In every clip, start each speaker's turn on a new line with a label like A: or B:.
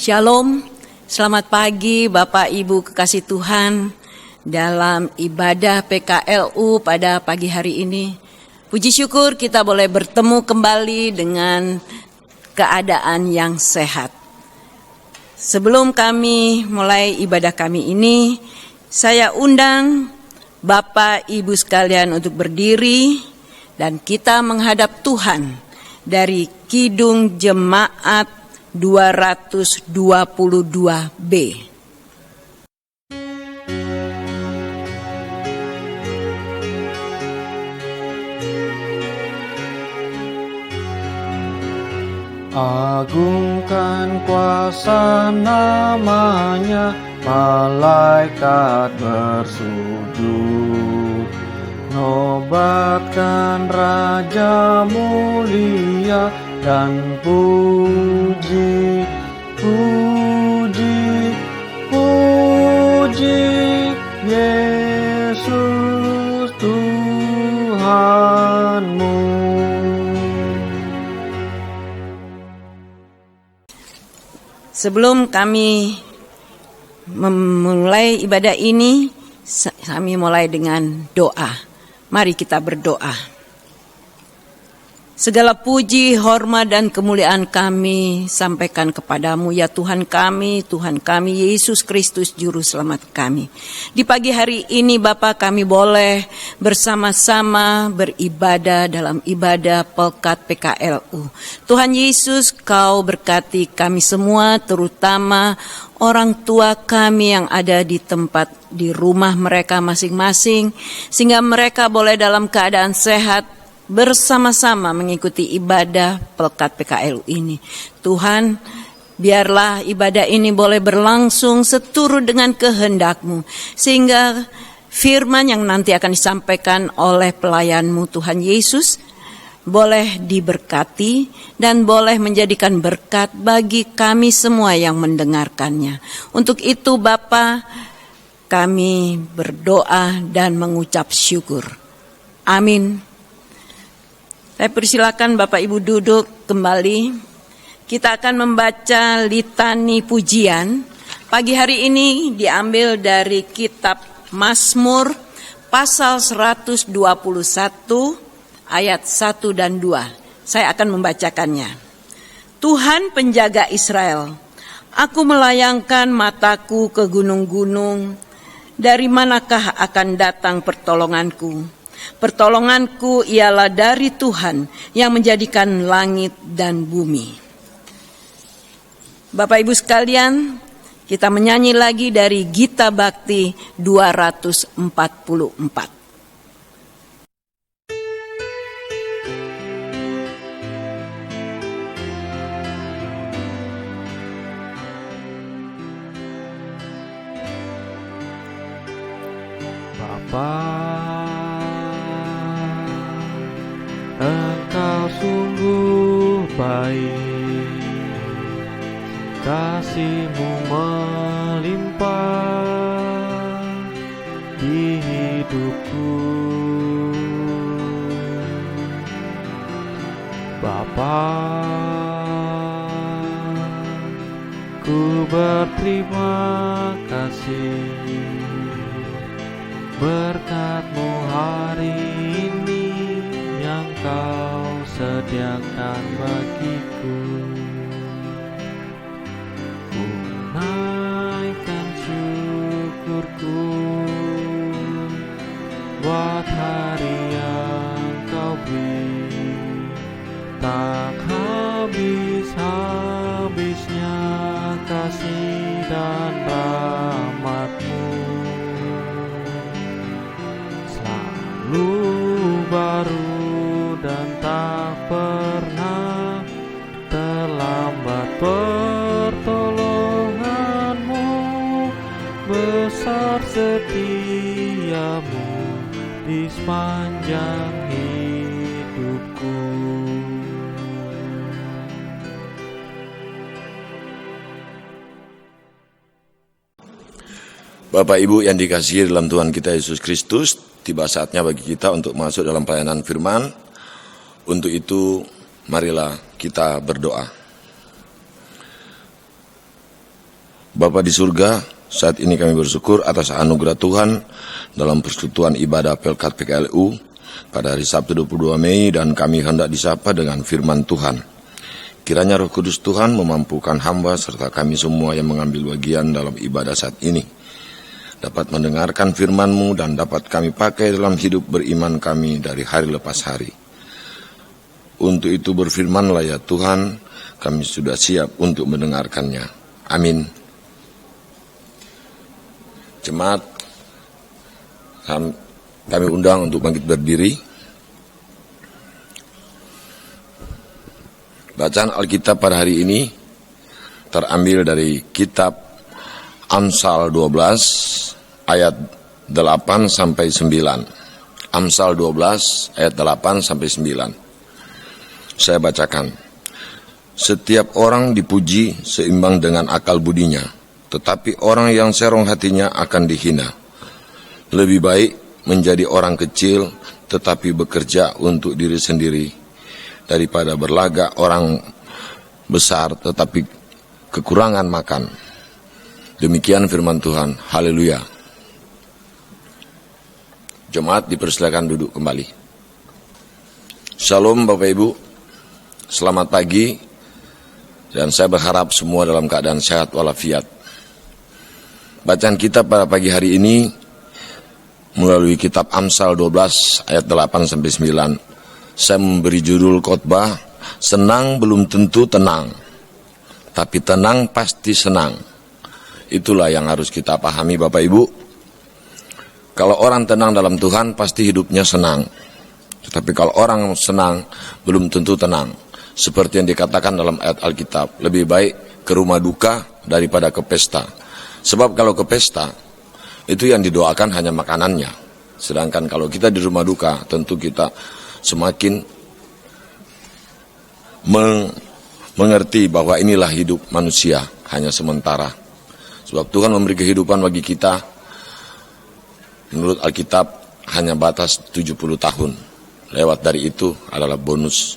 A: Shalom, selamat pagi Bapak Ibu kekasih Tuhan. Dalam ibadah PKLU pada pagi hari ini, puji syukur kita boleh bertemu kembali dengan keadaan yang sehat. Sebelum kami mulai ibadah kami ini, saya undang Bapak Ibu sekalian untuk berdiri dan kita menghadap Tuhan dari Kidung Jemaat 222B.
B: Agungkan kuasa namanya, malaikat bersujud. Nobatkan Raja mulia dan puji, puji, puji Yesus Tuhanmu.
A: Sebelum kami memulai ibadah ini, kami mulai dengan doa. Mari kita berdoa. Segala puji, hormat, dan kemuliaan kami sampaikan kepadamu ya Tuhan kami Yesus Kristus Juru Selamat kami. Di pagi hari ini Bapa, kami boleh bersama-sama beribadah dalam ibadah Pelkat PKLU. Tuhan Yesus, Kau berkati kami semua, terutama orang tua kami yang ada di rumah mereka masing-masing, sehingga mereka boleh dalam keadaan sehat bersama-sama mengikuti ibadah Pelkat PKLU ini. Tuhan, biarlah ibadah ini boleh berlangsung seturut dengan kehendak-Mu, sehingga firman yang nanti akan disampaikan oleh pelayan-Mu Tuhan Yesus boleh diberkati dan boleh menjadikan berkat bagi kami semua yang mendengarkannya. Untuk itu Bapa, kami berdoa dan mengucap syukur. Amin. Saya persilakan Bapak Ibu duduk kembali. Kita akan membaca litani pujian. Pagi hari ini diambil dari kitab Mazmur pasal 121 ayat 1 dan 2. Saya akan membacakannya. Tuhan penjaga Israel, aku melayangkan mataku ke gunung-gunung. Dari manakah akan datang pertolonganku? Pertolonganku ialah dari Tuhan yang menjadikan langit dan bumi. Bapak Ibu sekalian, kita menyanyi lagi dari Gita Bakti 244.
B: Engkau sungguh baik, kasih-Mu melimpah di hidupku. Bapa, ku berterima kasih berkat-Mu hari ini yang Kau sediakan bagiku. Ku naikkan syukurku buat hari yang Kau beri, tak habis-habisnya kasih dan rahmat-Mu. Selalu baru dan tak pernah terlambat pertolongan-Mu, besar setia-Mu di sepanjang hidupku.
C: Bapak Ibu yang dikasihi dalam Tuhan kita Yesus Kristus, tiba saatnya bagi kita untuk masuk dalam pelayanan firman. Untuk itu, marilah kita berdoa. Bapa di surga, saat ini kami bersyukur atas anugerah Tuhan dalam persekutuan ibadah Pelkat PKLU pada hari Sabtu 22 Mei dan kami hendak disapa dengan firman Tuhan. Kiranya Roh Kudus Tuhan memampukan hamba serta kami semua yang mengambil bagian dalam ibadah saat ini dapat mendengarkan firman-Mu dan dapat kami pakai dalam hidup beriman kami dari hari lepas hari. Untuk itu berfirmanlah ya Tuhan, kami sudah siap untuk mendengarkannya. Amin. Jemaat, kami undang untuk bangkit berdiri. Bacaan Alkitab pada hari ini terambil dari kitab Amsal 12 ayat 8 sampai 9. Amsal 12 ayat 8 sampai 9. Saya bacakan. Setiap orang dipuji seimbang dengan akal budinya, tetapi orang yang serong hatinya akan dihina. Lebih baik menjadi orang kecil tetapi bekerja untuk diri sendiri daripada berlagak orang besar tetapi kekurangan makan. Demikian firman Tuhan. Haleluya. Jemaat dipersilakan duduk kembali. Shalom Bapak Ibu. Selamat pagi. Dan saya berharap semua dalam keadaan sehat walafiat. Bacaan kita pada pagi hari ini melalui kitab Amsal 12 ayat 8 sampai 9. Saya memberi judul khotbah, senang belum tentu tenang, tapi tenang pasti senang. Itulah yang harus kita pahami Bapak Ibu. Kalau orang tenang dalam Tuhan pasti hidupnya senang. Tetapi kalau orang senang belum tentu tenang. Seperti yang dikatakan dalam ayat Alkitab, lebih baik ke rumah duka daripada ke pesta. Sebab kalau ke pesta, itu yang didoakan hanya makanannya. Sedangkan kalau kita di rumah duka, tentu kita semakin mengerti bahwa inilah hidup manusia, hanya sementara. Sebab Tuhan memberi kehidupan bagi kita, menurut Alkitab, hanya batas 70 tahun. Lewat dari itu adalah bonus.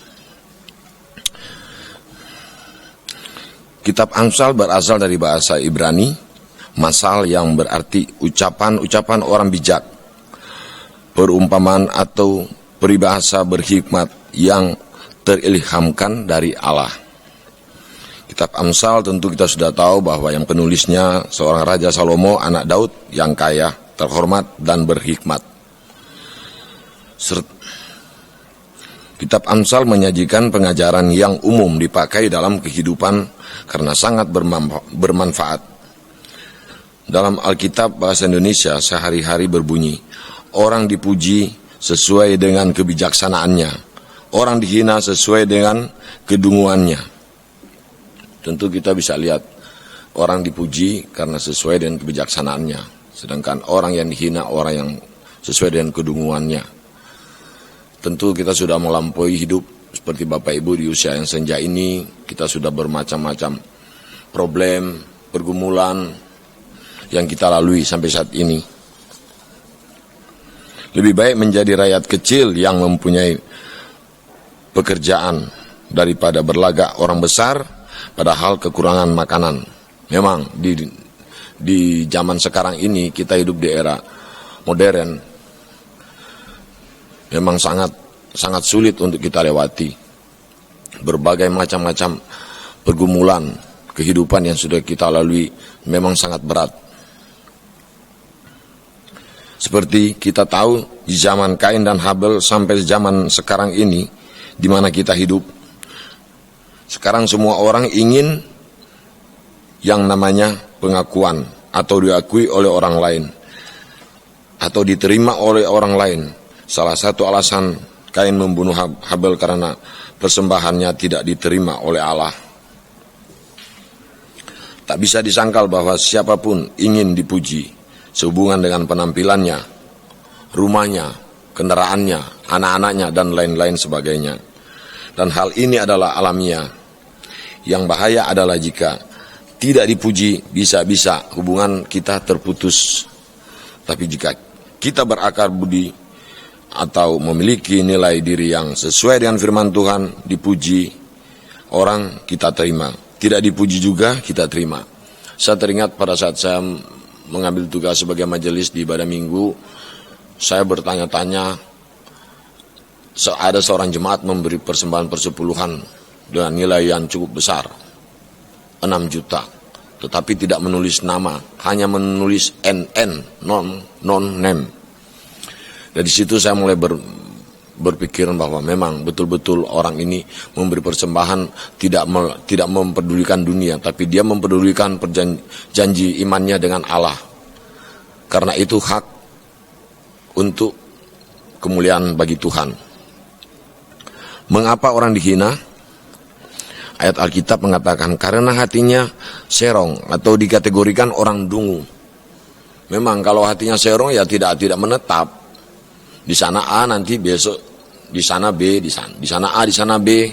C: Kitab Amsal berasal dari bahasa Ibrani, masal yang berarti ucapan-ucapan orang bijak, perumpamaan atau peribahasa berhikmat yang terilhamkan dari Allah. Kitab Amsal tentu kita sudah tahu bahwa yang penulisnya seorang Raja Salomo, anak Daud yang kaya, terhormat dan berhikmat. Kitab Amsal menyajikan pengajaran yang umum dipakai dalam kehidupan karena sangat bermanfaat. Dalam Alkitab bahasa Indonesia sehari-hari berbunyi, orang dipuji sesuai dengan kebijaksanaannya, orang dihina sesuai dengan kedunguannya. Tentu kita bisa lihat, orang dipuji karena sesuai dengan kebijaksanaannya, sedangkan orang yang dihina orang yang sesuai dengan kedunguannya. Tentu kita sudah melampaui hidup seperti Bapak Ibu di usia yang senja ini, kita sudah bermacam-macam problem, pergumulan yang kita lalui sampai saat ini. Lebih baik menjadi rakyat kecil yang mempunyai pekerjaan daripada berlagak orang besar padahal kekurangan makanan. Memang di zaman sekarang ini kita hidup di era modern, memang sangat sulit untuk kita lewati. Berbagai macam-macam pergumulan kehidupan yang sudah kita lalui memang sangat berat. Seperti kita tahu di zaman Kain dan Habel sampai zaman sekarang ini di mana kita hidup. Sekarang semua orang ingin yang namanya pengakuan atau diakui oleh orang lain atau diterima oleh orang lain. Salah satu alasan Kain membunuh Habel karena persembahannya tidak diterima oleh Allah. Tak bisa disangkal bahwa siapapun ingin dipuji sehubungan dengan penampilannya, rumahnya, kendaraannya, anak-anaknya, dan lain-lain sebagainya. Dan hal ini adalah alamiah. Yang bahaya adalah jika tidak dipuji, bisa-bisa hubungan kita terputus. Tapi jika kita berakar budi atau memiliki nilai diri yang sesuai dengan firman Tuhan, dipuji orang kita terima, tidak dipuji juga kita terima. Saya teringat pada saat saya mengambil tugas sebagai majelis di ibadah minggu, saya bertanya-tanya, ada seorang jemaat memberi persembahan persepuluhan dengan nilai yang cukup besar, 6 juta. Tetapi tidak menulis nama, hanya menulis NN, non-name. Dari situ saya mulai berpikiran bahwa memang betul-betul orang ini memberi persembahan tidak mempedulikan dunia, tapi dia mempedulikan janji imannya dengan Allah. Karena itu hak untuk kemuliaan bagi Tuhan. Mengapa orang dihina? Ayat Alkitab mengatakan karena hatinya serong atau dikategorikan orang dungu. Memang kalau hatinya serong ya tidak menetap. Di sana A, nanti besok di sana B, di sana A, di sana B,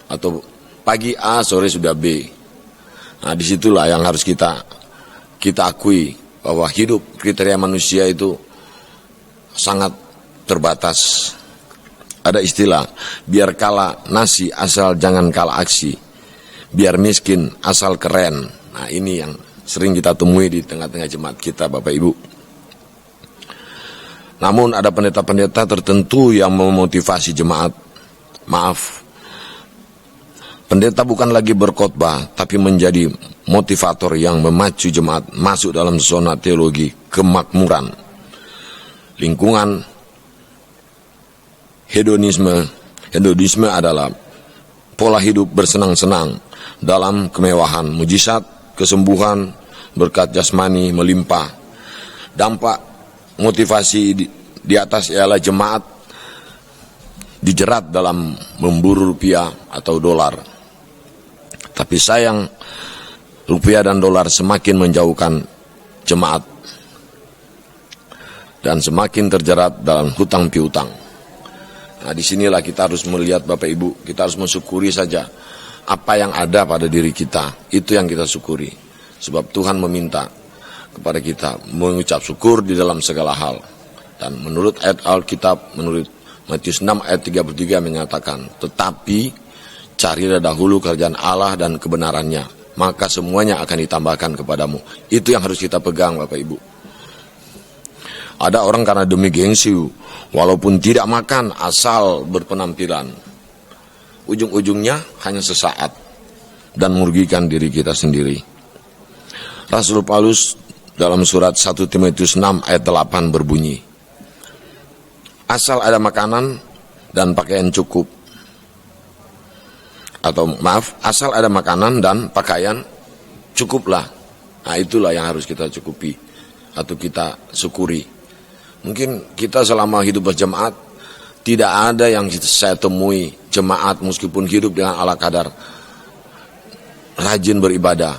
C: atau pagi A, sore sudah B. Nah, disitulah yang harus kita akui bahwa hidup kriteria manusia itu sangat terbatas. Ada istilah, biar kalah nasi asal jangan kalah aksi, biar miskin asal keren. Nah, ini yang sering kita temui di tengah-tengah jemaat kita, Bapak Ibu. Namun ada pendeta-pendeta tertentu yang memotivasi jemaat. Maaf, pendeta bukan lagi berkhotbah, tapi menjadi motivator yang memacu jemaat masuk dalam zona teologi kemakmuran. Lingkungan hedonisme adalah pola hidup bersenang-senang dalam kemewahan, mujizat, kesembuhan, berkat jasmani melimpah. Dampak motivasi di atas ialah jemaat dijerat dalam memburu rupiah atau dolar. Tapi sayang, rupiah dan dolar semakin menjauhkan jemaat dan semakin terjerat dalam hutang piutang. Nah, disinilah kita harus melihat, Bapak Ibu, kita harus mensyukuri saja apa yang ada pada diri kita. Itu yang kita syukuri. Sebab Tuhan meminta kepada kita mengucap syukur di dalam segala hal. Dan menurut ayat Alkitab, menurut Matius 6 ayat 33 menyatakan, tetapi carilah dahulu kerajaan Allah dan kebenarannya, maka semuanya akan ditambahkan kepadamu. Itu yang harus kita pegang, Bapak Ibu. Ada orang karena demi gengsi, walaupun tidak makan asal berpenampilan, ujung-ujungnya hanya sesaat dan merugikan diri kita sendiri. Rasul Paulus dalam surat 1 Timotius 6 ayat 8 berbunyi, asal ada makanan dan pakaian cukup, asal ada makanan dan pakaian cukuplah. Nah, itulah yang harus kita cukupi atau kita syukuri. Mungkin kita selama hidup berjemaat tidak ada yang saya temui jemaat meskipun hidup dengan ala kadar rajin beribadah.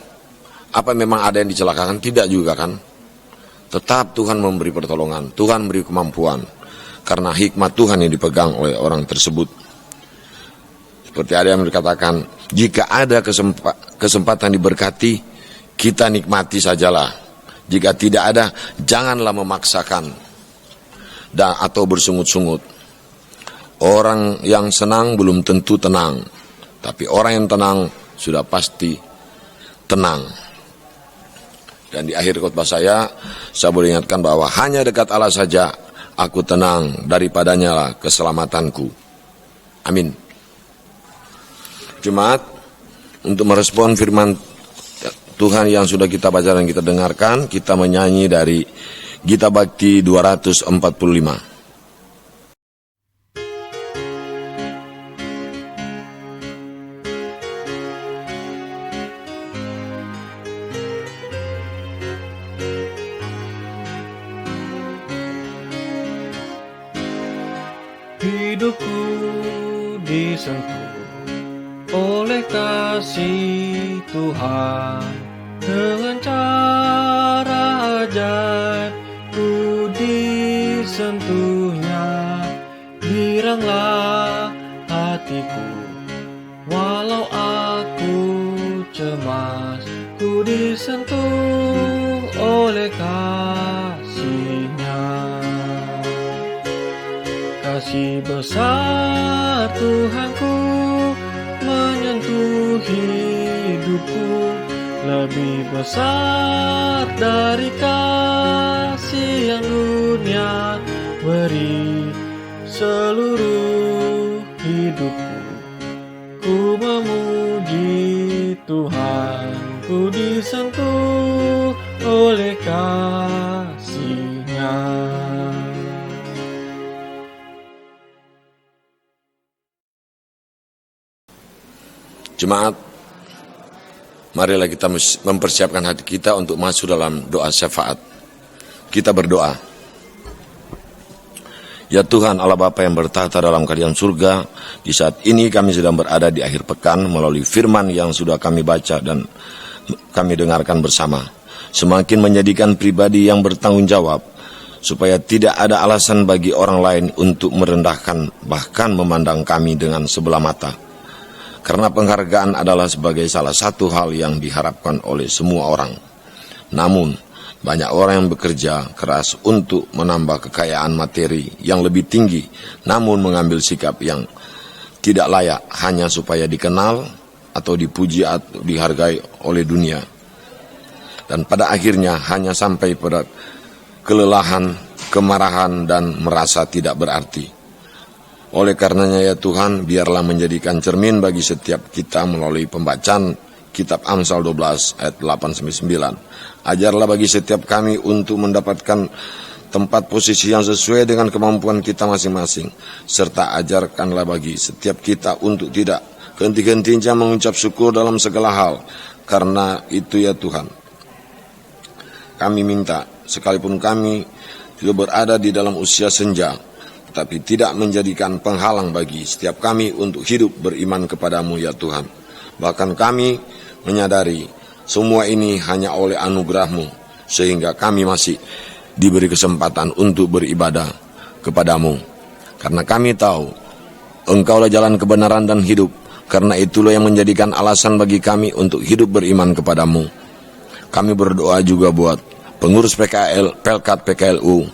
C: Apa memang ada yang dicelakakan? Tidak juga kan? Tetap Tuhan memberi pertolongan, Tuhan memberi kemampuan, karena hikmat Tuhan yang dipegang oleh orang tersebut. Seperti ada yang berkatakan, jika ada kesempatan diberkati, kita nikmati sajalah. Jika tidak ada, janganlah memaksakan atau bersungut-sungut. Orang yang senang belum tentu tenang, tapi orang yang tenang sudah pasti tenang. Dan di akhir khotbah saya boleh ingatkan bahwa hanya dekat Allah saja aku tenang, daripadanya lah keselamatanku. Amin. Jemaat, untuk merespon firman Tuhan yang sudah kita baca dan kita dengarkan, kita menyanyi dari Gita Bakti 245.
B: Hidupku disentuh oleh kasih Tuhan, dengan cara ajaib ku disentuhnya. Giranglah hatiku walau aku cemas, ku disentuh oleh kasih-Nya. Kasih besar Tuhanku menyentuh hidupku, lebih besar dari kasih yang dunia beri. Seluruh hidupku ku memuji Tuhan, ku disentuh oleh kasih-Nya.
C: Jemaat, marilah kita mempersiapkan hati kita untuk masuk dalam doa syafaat. Kita berdoa. Ya Tuhan Allah Bapa yang bertahta dalam kerajaan surga, di saat ini kami sedang berada di akhir pekan melalui firman yang sudah kami baca dan kami dengarkan bersama. Semakin menjadikan pribadi yang bertanggung jawab, supaya tidak ada alasan bagi orang lain untuk merendahkan bahkan memandang kami dengan sebelah mata. Karena penghargaan adalah sebagai salah satu hal yang diharapkan oleh semua orang. Namun, banyak orang yang bekerja keras untuk menambah kekayaan materi yang lebih tinggi, namun mengambil sikap yang tidak layak hanya supaya dikenal atau dipuji atau dihargai oleh dunia. Dan pada akhirnya hanya sampai pada kelelahan, kemarahan, dan merasa tidak berarti. Oleh karenanya ya Tuhan, biarlah menjadikan cermin bagi setiap kita melalui pembacaan kitab Amsal 12 ayat 8-9. Ajarlah bagi setiap kami untuk mendapatkan tempat posisi yang sesuai dengan kemampuan kita masing-masing. Serta ajarkanlah bagi setiap kita untuk tidak henti-hentinya mengucap syukur dalam segala hal. Karena itu ya Tuhan, kami minta, sekalipun kami juga berada di dalam usia senja, tapi tidak menjadikan penghalang bagi setiap kami untuk hidup beriman kepadamu ya Tuhan. Bahkan kami menyadari semua ini hanya oleh anugerah-Mu, sehingga kami masih diberi kesempatan untuk beribadah kepadamu. Karena kami tahu Engkaulah jalan kebenaran dan hidup, karena itulah yang menjadikan alasan bagi kami untuk hidup beriman kepadamu. Kami berdoa juga buat pengurus Pelkat PKLU,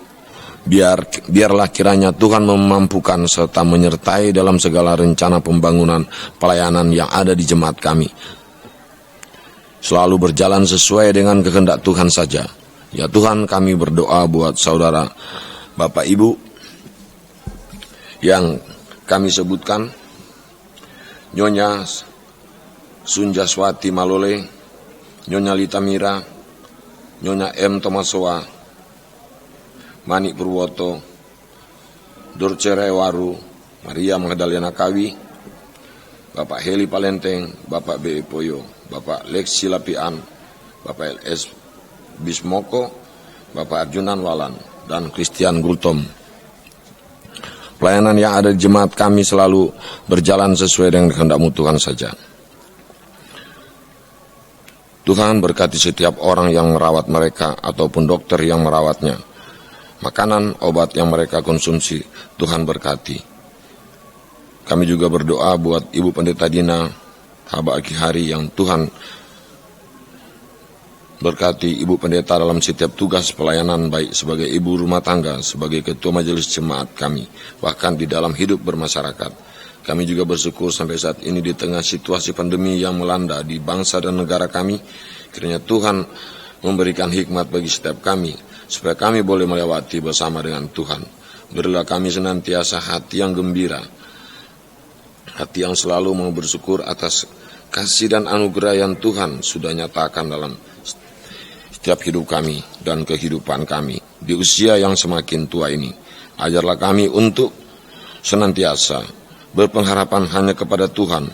C: biarlah kiranya Tuhan memampukan serta menyertai dalam segala rencana pembangunan pelayanan yang ada di jemaat kami. Selalu berjalan sesuai dengan kehendak Tuhan saja. Ya Tuhan, kami berdoa buat saudara Bapak Ibu yang kami sebutkan, Nyonya Sunjaswati Malole, Nyonya Lita Mira, Nyonya M. Tomasowa, Manik Purwoto, Dorce Rewaru, Maria Magdalena Kawi, Bapak Heli Palenteng, Bapak B. Poyo, Bapak Lexi Lapian, Bapak LS Bismoko, Bapak Arjunan Walan, dan Christian Gultom. Pelayanan yang ada di jemaat kami selalu berjalan sesuai dengan kehendak-Mu Tuhan saja. Tuhan berkati setiap orang yang merawat mereka ataupun dokter yang merawatnya. Makanan, obat yang mereka konsumsi, Tuhan berkati. Kami juga berdoa buat Ibu Pendeta Dina Haba Aki Hari yang Tuhan berkati Ibu Pendeta dalam setiap tugas pelayanan, baik sebagai ibu rumah tangga, sebagai ketua majelis jemaat kami, bahkan di dalam hidup bermasyarakat. Kami juga bersyukur sampai saat ini di tengah situasi pandemi yang melanda di bangsa dan negara kami, kiranya Tuhan memberikan hikmat bagi setiap kami, supaya kami boleh melewati bersama dengan Tuhan. Berilah kami senantiasa hati yang gembira, hati yang selalu mau bersyukur atas kasih dan anugerah yang Tuhan sudah nyatakan dalam setiap hidup kami dan kehidupan kami di usia yang semakin tua ini. Ajarlah kami untuk senantiasa berpengharapan hanya kepada Tuhan.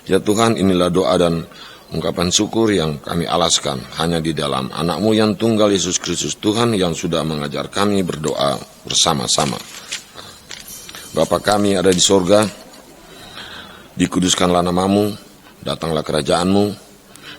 C: Ya Tuhan, inilah doa dan ungkapan syukur yang kami alaskan hanya di dalam anak-Mu yang tunggal Yesus Kristus Tuhan yang sudah mengajar kami berdoa bersama-sama. Bapa kami ada di sorga, dikuduskanlah nama-Mu, datanglah kerajaan-Mu,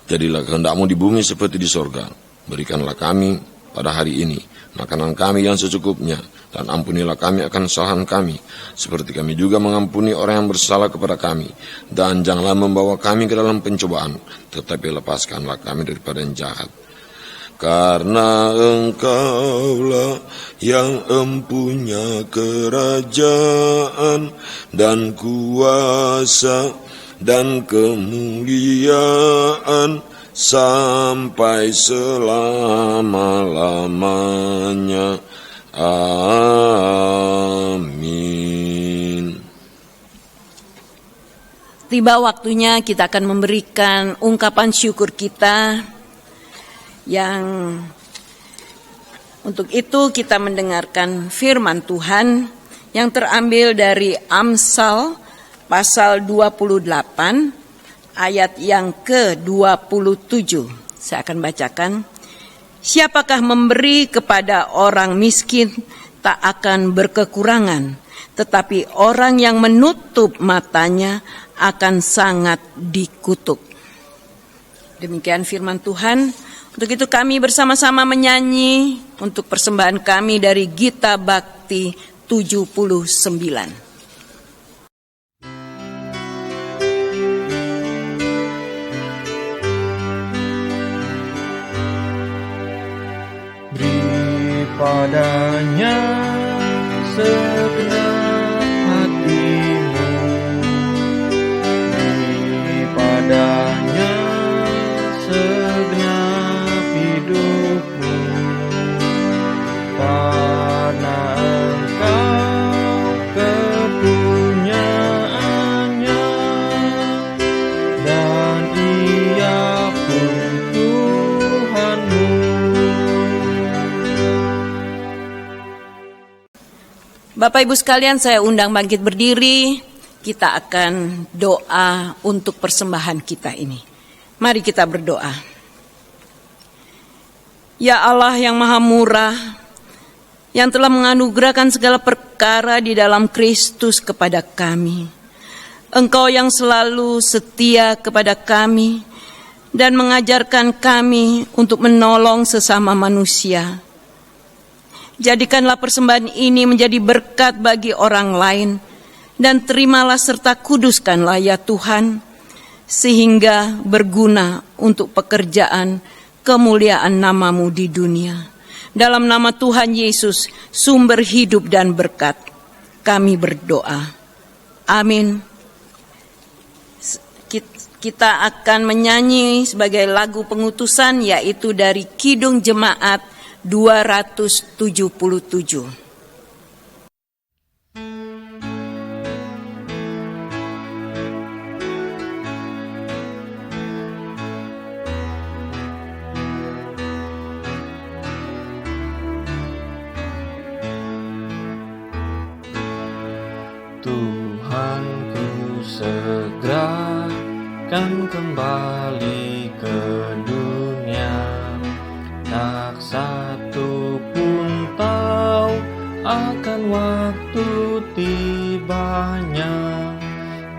C: jadilah kehendak-Mu di bumi seperti di sorga. Berikanlah kami pada hari ini makanan kami yang secukupnya, dan ampunilah kami akan kesalahan kami, seperti kami juga mengampuni orang yang bersalah kepada kami. Dan janganlah membawa kami ke dalam pencobaan, tetapi lepaskanlah kami daripada yang jahat. Karena Engkaulah yang empunya kerajaan dan kuasa dan kemuliaan sampai selama-lamanya. Amin.
A: Tiba waktunya kita akan memberikan ungkapan syukur kita, yang untuk itu kita mendengarkan firman Tuhan yang terambil dari Amsal pasal 28 ayat yang ke-27. Saya akan bacakan. Siapakah memberi kepada orang miskin tak akan berkekurangan, tetapi orang yang menutup matanya akan sangat dikutuk. Demikian firman Tuhan. Untuk itu kami bersama-sama menyanyi untuk persembahan kami dari Gita Bakti 79.
B: Padanya segenap hatimu, beri padanya segenap hidupmu, karena engkau kepunyaannya, dan Ia pun Tuhanmu.
A: Bapak Ibu sekalian, saya undang bangkit berdiri. Kita akan doa untuk persembahan kita ini. Mari kita berdoa. Ya Allah yang Maha Murah, yang telah menganugerahkan segala perkara di dalam Kristus kepada kami. Engkau yang selalu setia kepada kami dan mengajarkan kami untuk menolong sesama manusia. Jadikanlah persembahan ini menjadi berkat bagi orang lain, dan terimalah serta kuduskanlah ya Tuhan, sehingga berguna untuk pekerjaan kemuliaan nama-Mu di dunia. Dalam nama Tuhan Yesus, sumber hidup dan berkat, kami berdoa. Amin. Kita akan menyanyi sebagai lagu pengutusan, yaitu dari Kidung Jemaat 277.
B: Tuhanku segera kan kembali ke dunia, tak satu pun tahu akan waktu tibanya.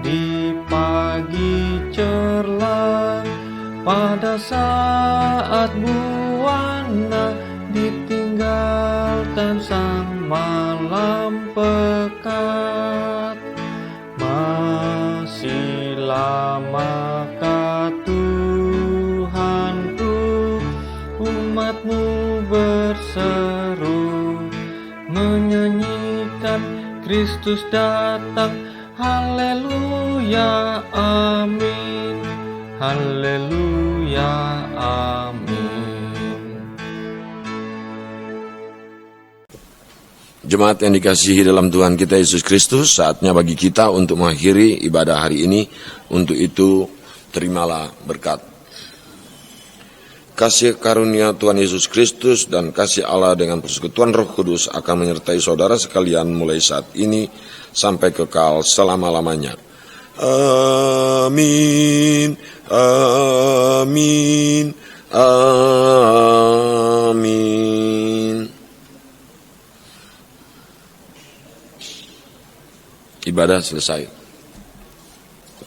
B: Di pagi cerlang pada saat buana ditinggalkan sang malam pekat, masih lamakah Tuhanku umat-Mu berseru menyanyikan Kristus datang, haleluya amin, haleluya amin.
C: Jemaat yang dikasihi dalam Tuhan kita Yesus Kristus, saatnya bagi kita untuk mengakhiri ibadah hari ini. Untuk itu, terimalah berkat. Kasih karunia Tuhan Yesus Kristus dan kasih Allah dengan persekutuan Roh Kudus akan menyertai saudara sekalian mulai saat ini sampai kekal selama-lamanya. Amin, amin, amin. Ibadah selesai.